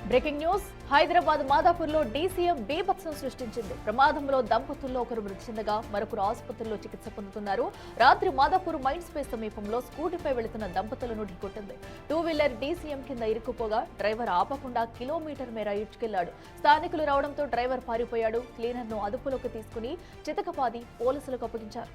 Breaking news Hyderabad మాదాపూర్లో DCM బీభత్సం సృష్టించింది. ప్రమాదంలో దంపతుల్లో ఒకరు మృతి చెందగా మరొకరు ఆసుపత్రిలో చికిత్స పొందుతున్నారు. రాత్రి మాదాపూర్ మైండ్ స్పేస్ సమీపంలో స్కూటీపై వెళుతున్న దంపతులను ఢీకొట్టింది. 2-వీలర్ డీసీఎం కింద ఇరుక్కుపోగా డ్రైవర్ ఆపకుండా కిలోమీటర్ మేర ఈడ్చుకెళ్లాడు. స్థానికులు రావడంతో డ్రైవర్ పారిపోయాడు. క్లీనర్ ను అదుపులోకి తీసుకుని చితకపాది పోలీసులకు అప్పగించారు.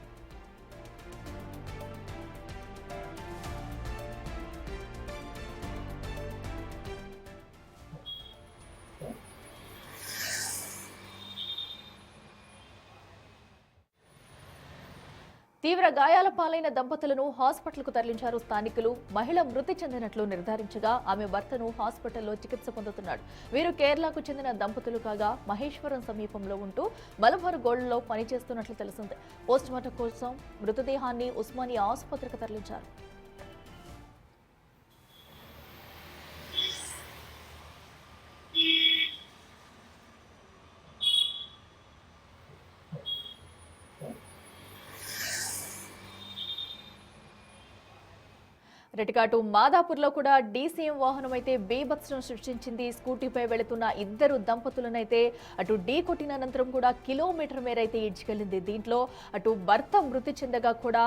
తీవ్ర గాయాల పాలైన దంపతులను హాస్పిటల్కు తరలించారు స్థానికులు. మహిళ మృతి చెందినట్లు నిర్ధారించగా ఆమె భర్తను హాస్పిటల్లో చికిత్స పొందుతున్నాడు. వీరు కేరళకు చెందిన దంపతులు కాగా మహేశ్వరం సమీపంలో ఉంటూ మలబార్ గోల్డ్లో పనిచేస్తున్నట్లు తెలిసింది. పోస్టుమార్టం కోసం మృతదేహాన్ని ఉస్మానియా ఆసుపత్రికి తరలించారు. రెటికాటు మాదాపూర్లో కూడా డీసీఎం వాహనం అయితే బీభత్సం సృష్టించింది. స్కూటీపై వెళుతున్న ఇద్దరు దంపతులనైతే అటు ఢీ కొట్టిన అనంతరం కూడా కిలోమీటర్ మేర అయితే ఈడ్చుకెళ్లింది. దీంట్లో అటు భర్త మృతి చెందగా కూడా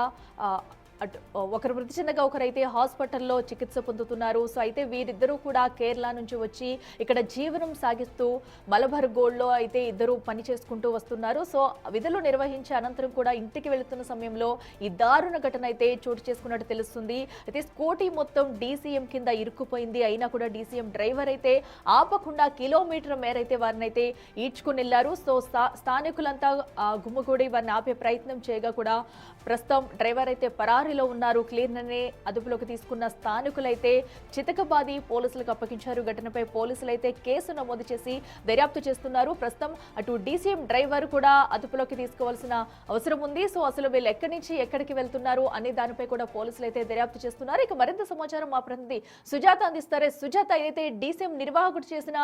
ఒకరు మృతి చెందగా ఒకరైతే హాస్పిటల్లో చికిత్స పొందుతున్నారు. సో అయితే వీరిద్దరూ కూడా కేరళ నుంచి వచ్చి ఇక్కడ జీవనం సాగిస్తూ మలబార్ గోల్డ్లో అయితే ఇద్దరు పని చేసుకుంటూ వస్తున్నారు. సో విధులు నిర్వహించే అనంతరం కూడా ఇంటికి వెళుతున్న సమయంలో ఈ దారుణ ఘటన అయితే చోటు చేసుకున్నట్టు తెలుస్తుంది. అయితే స్కూటీ మొత్తం డీసీఎం కింద ఇరుక్కుపోయింది. అయినా కూడా డీసీఎం డ్రైవర్ అయితే ఆపకుండా కిలోమీటర్ మేర అయితే వారిని అయితే ఈడ్చుకుని వెళ్లారు. సో స్థానికులంతా గుమ్మగూడి వారిని ఆపే ప్రయత్నం చేయగా కూడా ప్రస్తుతం డ్రైవర్ అయితే పరారీలో ఉన్నారు. క్లీనర్ని అదుపులోకి తీసుకున్న స్థానికులైతే చితకబాది పోలీసులకు అప్పగించారు. ఘటనపై పోలీసులైతే కేసు నమోదు చేసి దర్యాప్తు చేస్తున్నారు. ప్రస్తుతం అటు డీసీఎం డ్రైవర్ కూడా అదుపులోకి తీసుకోవాల్సిన అవసరం ఉంది. సో అసలు వీళ్ళు ఎక్కడి నుంచి ఎక్కడికి వెళ్తున్నారు అనే దానిపై కూడా పోలీసులు అయితే దర్యాప్తు చేస్తున్నారు. ఇక మరింత సమాచారం మా ప్రతినిధి సుజాత అందిస్తారే. సుజాత, అయితే డీసీఎం నిర్వాహకుడు చేసిన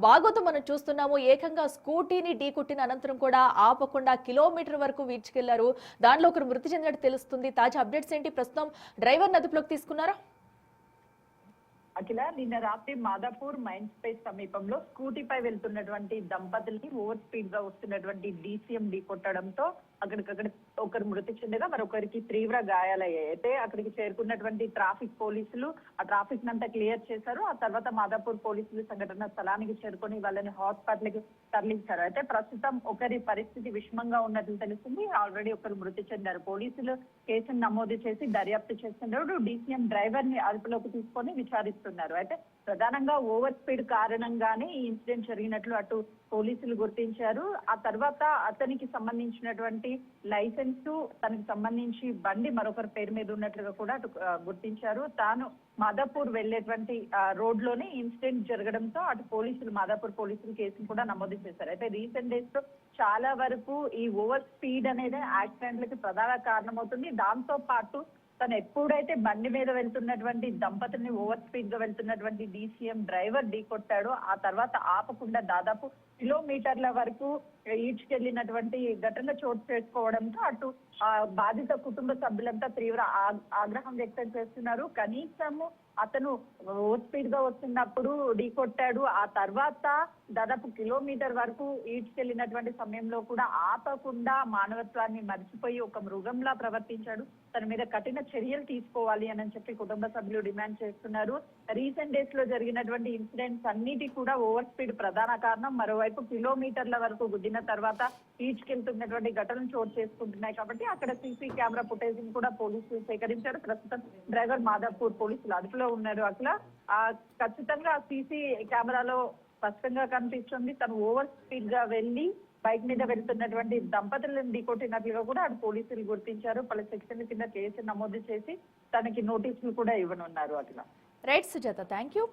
బాగోతం మనం చూస్తున్నాము. ఏకంగా స్కూటీని ఢీకొట్టిన అనంతరం కూడా ఆపకుండా కిలోమీటర్ వరకు వీడ్చుకెళ్లారు. దానిలో ఒకరు మృతి చెందినట్టు తెలుస్తుంది. తాజా అప్డేట్స్ ఏంటి? ప్రస్తుతం డ్రైవర్ అదుపులోకి తీసుకున్నారా? అఖిల, నిన్న రాత్రి మాదాపూర్ మైండ్ స్పేస్ సమీపంలో స్కూటీపై వెళ్తున్నటువంటి దంపతుల్ని ఓవర్ స్పీడ్ గా వస్తున్నటువంటి డీసీఎం ఢీకొట్టడంతో అక్కడికక్కడ ఒకరు మృతి చెందగా మరొకరికి తీవ్ర గాయాలయ్యాయి. అయితే అక్కడికి చేరుకున్నటువంటి ట్రాఫిక్ పోలీసులు ఆ ట్రాఫిక్ నంతా క్లియర్ చేశారు. ఆ తర్వాత మాదాపూర్ పోలీసులు సంఘటన స్థలానికి చేరుకొని వాళ్ళని హాస్పిటల్ కి తరలించారు. అయితే ప్రస్తుతం ఒకరి పరిస్థితి విషమంగా ఉన్నట్లు తెలుస్తుంది. ఆల్రెడీ ఒకరు మృతి చెందారు. పోలీసులు కేసును నమోదు చేసి దర్యాప్తు చేస్తున్నారు. డీసీఎం డ్రైవర్ ని అదుపులోకి తీసుకొని విచారిస్తున్నారు. అయితే ప్రధానంగా ఓవర్ స్పీడ్ కారణంగానే ఈ ఇన్సిడెంట్ జరిగినట్లు అటు పోలీసులు గుర్తించారు. ఆ తర్వాత అతనికి సంబంధించినటువంటి లైసెన్స్, తనకి సంబంధించి బండి మరొకరి పేరు మీద ఉన్నట్లుగా కూడా అటు గుర్తించారు. తాను మాదాపూర్ వెళ్లేటువంటి రోడ్ లోనే ఇన్సిడెంట్ జరగడంతో అటు పోలీసులు మాదాపూర్ పోలీసులు కేసును కూడా నమోదు చేశారు. అయితే రీసెంట్ డేస్ లో చాలా వరకు ఈ ఓవర్ స్పీడ్ అనేది యాక్సిడెంట్లకి ప్రధాన కారణమవుతుంది. దాంతో పాటు తను ఎప్పుడైతే బండి మీద వెళ్తున్నటువంటి దంపతుల్ని ఓవర్ స్పీడ్ గా వెళ్తున్నటువంటి డీసీఎం డ్రైవర్ ఢీకొట్టాడో ఆ తర్వాత ఆపకుండా దాదాపు కిలోమీటర్ల వరకు ఈడ్చుకెళ్లినటువంటి ఘటన చోటు చేసుకోవడంతో అటు బాధిత కుటుంబ సభ్యులంతా తీవ్ర ఆగ్రహం వ్యక్తం చేస్తున్నారు. కనీసము అతను ఓవర్ స్పీడ్ గా వస్తున్నప్పుడు ఢీకొట్టాడు. ఆ తర్వాత దాదాపు కిలోమీటర్ వరకు ఈడ్చుకెళ్లినటువంటి సమయంలో కూడా ఆపకుండా మానవత్వాన్ని మర్చిపోయి ఒక మృగంలా ప్రవర్తించాడు. తన మీద కఠిన చర్యలు తీసుకోవాలి అని చెప్పి కుటుంబ సభ్యులు డిమాండ్ చేస్తున్నారు. రీసెంట్ డేస్ లో జరిగినటువంటి ఇన్సిడెంట్స్ అన్నిటి కూడా ఓవర్ స్పీడ్ ప్రధాన కారణం. మరోవైపు కిలోమీటర్ల వరకు గుద్దిన తర్వాత ఈడ్చుకెళ్తున్నటువంటి ఘటనలు చోటు చేసుకుంటున్నాయి. కాబట్టి అక్కడ సీసీ కెమెరా ఫుటేజ్ కూడా పోలీసులు సేకరించారు. ప్రస్తుతం డ్రైవర్ మాదాపూర్ పోలీసులు అదుపులో ఉన్నారు. అట్లా ఖచ్చితంగా సీసీ కెమెరాలో స్పష్టంగా కనిపిస్తుంది తను ఓవర్ స్పీడ్ గా వెళ్లి బైక్ మీద వెళ్తున్నటువంటి దంపతులను ఢీకొట్టినట్లుగా కూడా అటు పోలీసులు గుర్తించారు. పలు సెక్షన్ల కింద కేసు నమోదు చేసి తనకి నోటీసులు కూడా ఇవ్వనున్నారు. అట్లా రైట్ సుజాత, థ్యాంక్ యూ.